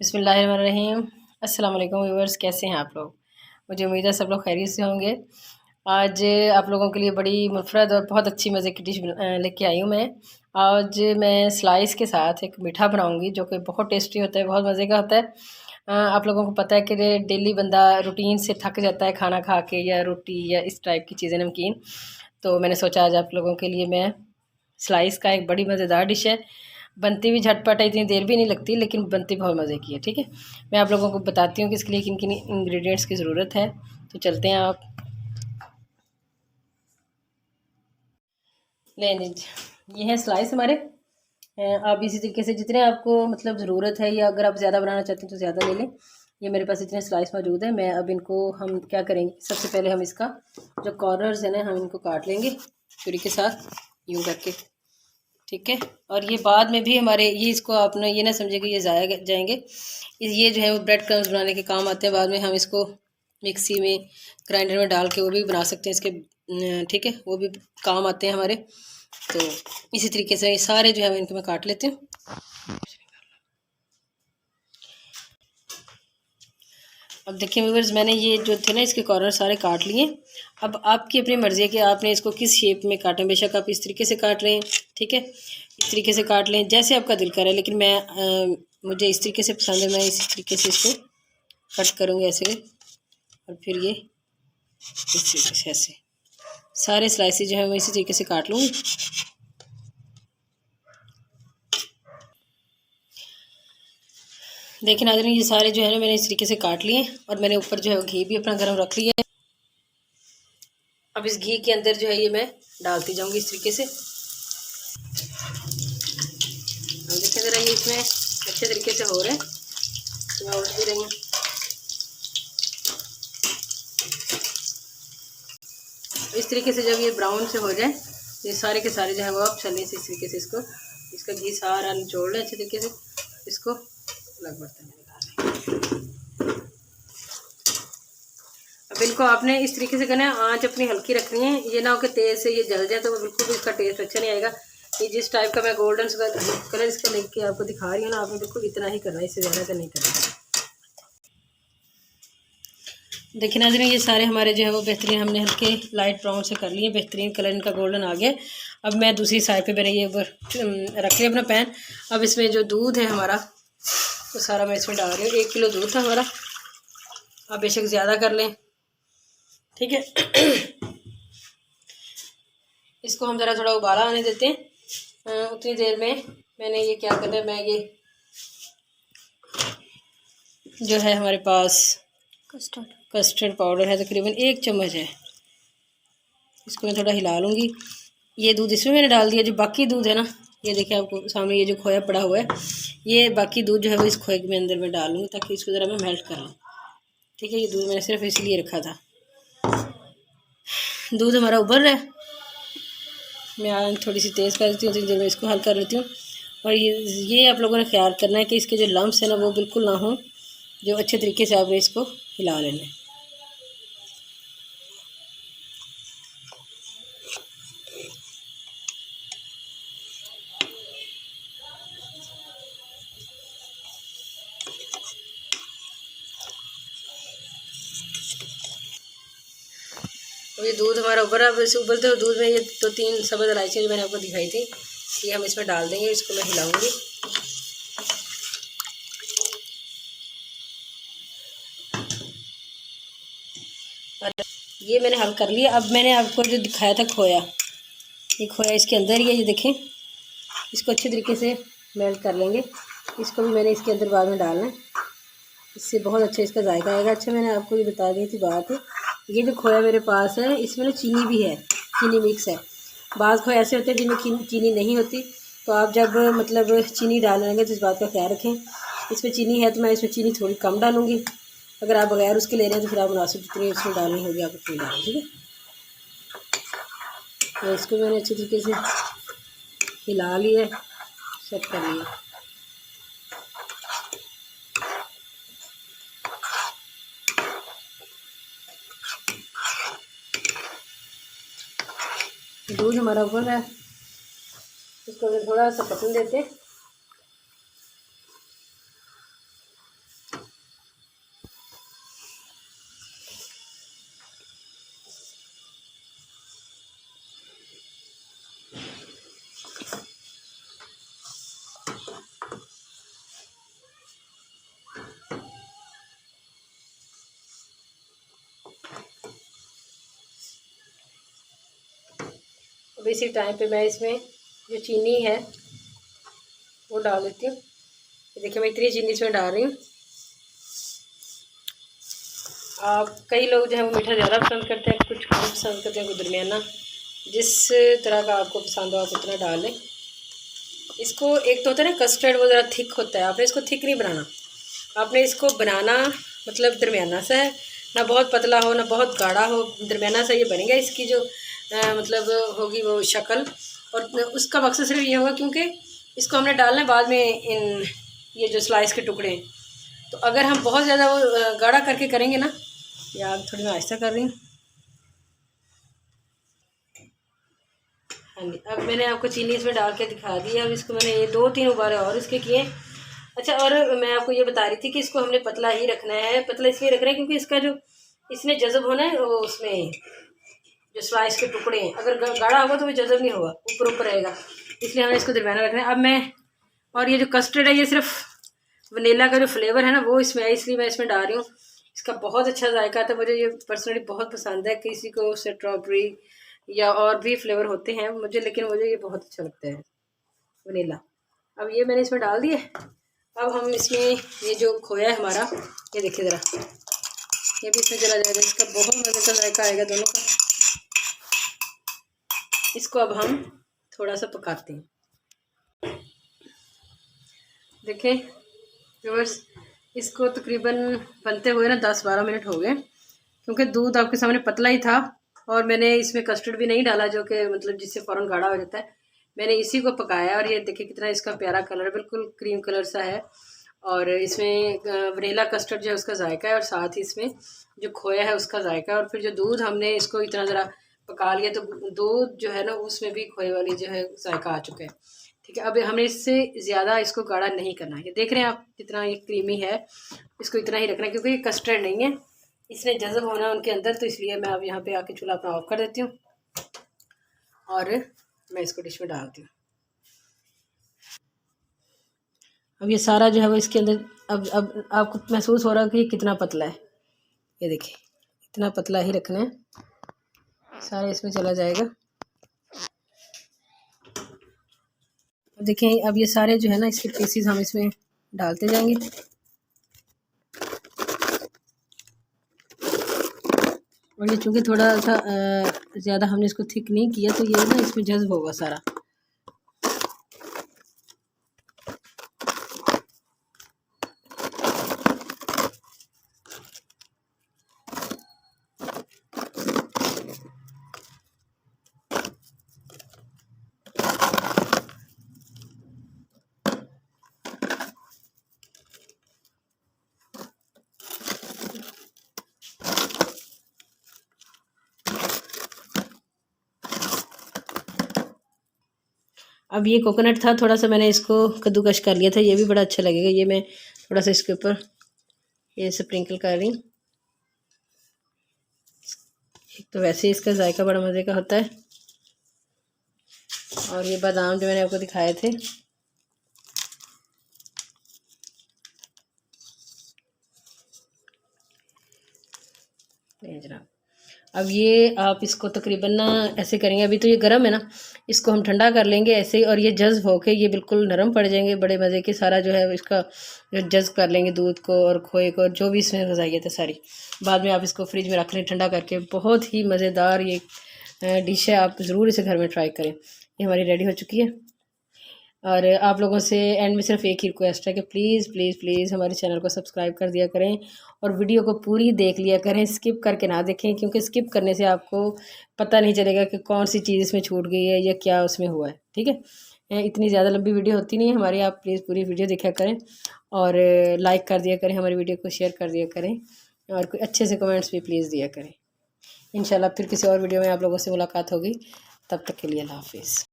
बिस्मिल्लाहिर्रहमानिर्रहीम। अस्सलाम वालेकुम व्यूअर्स, कैसे हैं आप लोग। मुझे उम्मीद है सब लोग खैरियत से होंगे। आज आप लोगों के लिए बड़ी मुफरद और बहुत अच्छी मज़े की डिश लेके आई हूँ मैं। आज मैं स्लाइस के साथ एक मीठा बनाऊँगी जो कि बहुत टेस्टी होता है, बहुत मज़े का होता है। आप लोगों को पता है कि डेली बंदा रूटीन से थक जाता है खाना खा के, या रोटी या इस टाइप की चीज़ें, नमकीन। तो मैंने सोचा आज आप लोगों के लिए मैं स्लाइस का एक बड़ी मज़ेदार डिश है, बनती भी झटपट है, इतनी देर भी नहीं लगती, लेकिन बनती बहुत मज़े की है। ठीक है, मैं आप लोगों को बताती हूँ कि इसके लिए किन किन इंग्रेडिएंट्स की ज़रूरत है। तो चलते हैं, आप ले लीजिए। ये है स्लाइस हमारे। आप इसी तरीके से जितने आपको मतलब ज़रूरत है, या अगर आप ज़्यादा बनाना चाहते हैं तो ज़्यादा ले लें। ये मेरे पास इतने स्लाइस मौजूद है। मैं अब इनको हम क्या करेंगे, सबसे पहले हम इसका जो कॉर्नर्स है ना, हम इनको काट लेंगे छुरी के साथ, यूँ करके। ठीक है, और ये बाद में भी हमारे ये, इसको आप ना ये ना समझे कि ये ज़ाया जाएंगे। ये जो है वो ब्रेड क्रम्स बनाने के काम आते हैं। बाद में हम इसको मिक्सी में, ग्राइंडर में डाल के वो भी बना सकते हैं इसके। ठीक है, वो भी काम आते हैं हमारे। तो इसी तरीके से ये सारे जो है इनको मैं काट लेती हूँ। अब देखिए व्यूअर्स, मैंने ये जो थे ना इसके कॉर्नर सारे काट लिए। अब आपकी अपनी मर्ज़ी है कि आपने इसको किस शेप में काटें। बेशक आप इस तरीके से काट लें, ठीक है, इस तरीके से काट लें, जैसे आपका दिल करे। लेकिन मुझे इस तरीके से पसंद है, मैं इसी तरीके से इसको कट करूँगी ऐसे। और फिर ये इस तरीके से ऐसे सारे स्लाइसेस जो है मैं इसी तरीके से काट लूँगी। देखिए नाज़रीन, ये सारे जो है ना मैंने इस तरीके से काट लिए, और मैंने ऊपर जो है घी भी अपना गर्म रख लिया है। अब इस घी के अंदर जो है ये मैं डालती जाऊंगी इस तरीके से। अब देखिए ज़रा, ये इसमें अच्छे तरीके से हो रहे हैं, तो मैं उल्ट भी रही हूँ। इस तरीके से जब ये ब्राउन से हो जाए, ये सारे के सारे जो है वो आप छलनी से इस तरीके से इसका घी सारा निचोड़ लें अच्छे तरीके से। इसको अलग बर्तन में निकालें। अब इनको आपने इस तरीके से करना है, आंच अपनी हल्की रखनी है। ये ना हो कि तेज़ से ये जल जाए, तो बिल्कुल भी इसका टेस्ट अच्छा नहीं आएगा। ये जिस टाइप का मैं गोल्डन कलर इसका लेके आपको दिखा रही हूँ ना, आपने बिल्कुल इतना ही करना है, इससे ज़्यादा का नहीं करना। देखिए नाज़रीन, ये सारे हमारे जो है वो बेहतरीन हमने हल्के लाइट ब्राउन से कर लिए, बेहतरीन कलर इनका गोल्डन आ गया। अब मैं दूसरी साइड पे मैंने ये रख लिया अपना पैन। अब इसमें जो दूध है हमारा, तो सारा मैं इसमें डाल रही हूँ। 1 किलो दूध था हमारा, आप बेशक ज़्यादा कर लें, ठीक है। इसको हम ज़रा थोड़ा उबाला आने देते हैं। उतनी देर में मैंने ये क्या करना है, मैं ये जो है हमारे पास कस्टर्ड पाउडर है, तकरीबन 1 चम्मच है। इसको मैं थोड़ा हिला लूँगी। ये दूध इसमें मैंने डाल दिया। जो बाकी दूध है ना, ये देखिए आपको सामने ये जो खोया पड़ा हुआ है, ये बाकी दूध जो है वो इस खोए के अंदर मैं डालूँगी, ताकि इसको ज़रा मैं मेल्ट कर लूँ। ठीक है, ये दूध मैंने सिर्फ इसलिए रखा था। दूध हमारा उबल रहा है, मैं आग थोड़ी सी तेज़ कर देती हूँ, तो मैं इसको हल कर लेती हूँ। और ये आप लोगों ने ख्याल करना है कि इसके जो लम्स है ना वो बिल्कुल ना हो, जो अच्छे तरीके से आपने इसको हिला लेना है। अब ये दूध हमारा उबल रहा है। वैसे उबलते हुए दूध में ये 2-3 सब्ज़ इलायची जो मैंने आपको दिखाई थी, ये हम इसमें डाल देंगे। इसको मैं हिलाऊंगी। और ये मैंने हल कर लिया। अब मैंने आपको जो दिखाया था खोया, ये खोया इसके अंदर ही है, ये देखें। इसको अच्छे तरीके से मेल्ट कर लेंगे। इसको भी मैंने इसके अंदर बाद में डालना है, इससे बहुत अच्छा इसका जायका आएगा। अच्छा, मैंने आपको ये बता दी थी बात, ये जो खोया मेरे पास है इसमें ना चीनी भी है, चीनी मिक्स है। बाज़ खोए ऐसे होते हैं जिनमें चीनी नहीं होती, तो आप जब मतलब चीनी डालेंगे तो इस बात का ख्याल रखें। इसमें चीनी है तो मैं इसमें चीनी थोड़ी कम डालूँगी। अगर आप बगैर उसके ले रहे हैं तो फिर आप मुनासिब जितनी इसमें डालनी होगी आप उतनी डालें, ठीक है। तो इसको मैंने अच्छे तरीके से हिला लिया, सेट कर लिया। दूध हमारा उबल रहा है, इसको थोड़ा सा पकने देते हैं। अब इसी टाइम पे मैं इसमें जो चीनी है वो डाल देती हूँ। देखिए मैं इतनी चीनी इसमें डाल रही हूँ। कई लोग जो है वो मीठा ज़्यादा पसंद करते हैं, कुछ कम पसंद करते हैं, कुछ दरमियाना। जिस तरह का आपको पसंद हो आप उतना डाल लें। इसको एक तो होता है ना कस्टर्ड, वो ज़रा थिक होता है, आपने इसको थिक नहीं बनाना, आपने इसको बनाना मतलब दरमियाना सा है, ना बहुत पतला हो ना बहुत गाढ़ा हो, दरमियाना सा ये बनेगा। इसकी जो मतलब होगी वो शक्ल, और उसका मकसद सिर्फ ये होगा क्योंकि इसको हमने डालना है बाद में इन ये जो स्लाइस के टुकड़े हैं। तो अगर हम बहुत ज़्यादा वो गाढ़ा करके करेंगे ना, या थोड़ी मैं आहिस्ता कर रही हूँ। हाँ जी, अब मैंने आपको चीनी इसमें डाल के दिखा दी। अब इसको मैंने ये 2-3 उबाले और इसके किए। अच्छा, और मैं आपको ये बता रही थी कि इसको हमने पतला ही रखना है। पतला इसलिए रखना है क्योंकि इसका जो इसने जज़ब होना है वो उसमें जो स्लाइस के टुकड़े हैं, अगर गाढ़ा होगा तो वो जज़ब नहीं होगा, ऊपर ऊपर रहेगा, इसलिए हमें इसको दरमियाना रखना है। अब मैं, और ये जो कस्टर्ड है ये सिर्फ वनीला का जो फ्लेवर है ना वो इसमें है, इसलिए मैं इसमें डाल रही हूँ। इसका बहुत अच्छा जायका आता है, मुझे ये पर्सनली बहुत पसंद है। किसी को स्ट्रॉबेरी या और भी फ्लेवर होते हैं मुझे, लेकिन मुझे ये बहुत अच्छा लगता है वनीला। अब ये मैंने इसमें डाल दिया। अब हम इसमें ये जो खोया है हमारा, ये देखिए ज़रा, ये भी इसमें चला जाएगा। इसका बहुत मज़े का जायका आएगा दोनों का। इसको अब हम थोड़ा सा पकाते हैं। देखें व्यूअर्स, इसको तकरीबन बनते हुए ना 10-12 मिनट हो गए, क्योंकि दूध आपके सामने पतला ही था और मैंने इसमें कस्टर्ड भी नहीं डाला जो कि मतलब जिससे फ़ौरन गाढ़ा हो जाता है। मैंने इसी को पकाया और ये देखिए कितना इसका प्यारा कलर है, बिल्कुल क्रीम कलर सा है। और इसमें वनीला कस्टर्ड जो है उसका जायका है, और साथ ही इसमें जो खोया है उसका जायका है। और फिर जो दूध हमने इसको इतना ज़रा पका लिया तो दूध जो है ना उसमें भी खोए वाली जो है जायका आ चुका है। ठीक है, अब हमने इससे ज़्यादा इसको गाढ़ा नहीं करना है। ये देख रहे हैं आप जितना ये क्रीमी है, इसको इतना ही रखना है क्योंकि ये कस्टर्ड नहीं है, इसने जज़ब होना है उनके अंदर। तो इसलिए मैं अब यहाँ पे आके चूल्हा अपना ऑफ कर देती हूँ और मैं इसको डिश में डालती हूँ। अब ये सारा जो है वो इसके अंदर, अब आपको महसूस हो रहा है कि ये कितना पतला है। ये देखिए इतना पतला ही रखना है, सारा इसमें चला जाएगा। अब देखें, अब ये सारे जो है ना इसके पीसीज हम इसमें डालते जाएंगे। और ये चूँकि थोड़ा सा ज़्यादा हमने इसको थिक नहीं किया तो ये ना इसमें जज़्ब होगा सारा। अब ये कोकोनट था, थोड़ा सा मैंने इसको कद्दूकश कर लिया था, ये भी बड़ा अच्छा लगेगा। ये मैं थोड़ा सा इसके ऊपर ये स्प्रिंकल कर रही हूँ। एक तो वैसे ही इसका जायका बड़ा मज़े का होता है, और ये बादाम जो मैंने आपको दिखाए थे, जनाब। अब ये आप इसको तकरीबन ना ऐसे करेंगे, अभी तो ये गर्म है ना, इसको हम ठंडा कर लेंगे ऐसे ही, और ये जज़्ब होके ये बिल्कुल नरम पड़ जाएंगे बड़े मज़े के। सारा जो है इसका जो जज़्ब कर लेंगे दूध को और खोए को, जो भी इसमें ग़ज़ाइयत है सारी। बाद में आप इसको फ्रिज में रख लें ठंडा करके। बहुत ही मज़ेदार ये डिश है, आप ज़रूर इसे घर में ट्राई करें। ये हमारी रेडी हो चुकी है। और आप लोगों से एंड में सिर्फ एक ही रिक्वेस्ट है कि प्लीज़ प्लीज़ प्लीज़ हमारे चैनल को सब्सक्राइब कर दिया करें और वीडियो को पूरी देख लिया करें, स्किप करके ना देखें, क्योंकि स्किप करने से आपको पता नहीं चलेगा कि कौन सी चीज़ इसमें छूट गई है या क्या उसमें हुआ है। ठीक है, इतनी ज़्यादा लंबी वीडियो होती नहीं है हमारी, आप प्लीज़ पूरी वीडियो देखा करें और लाइक कर दिया करें, हमारी वीडियो को शेयर कर दिया करें, और कोई अच्छे से कमेंट्स भी प्लीज़ दिया करें। इंशाल्लाह फिर किसी और वीडियो में आप लोगों से मुलाकात होगी, तब तक के लिए अल्लाह हाफिज़।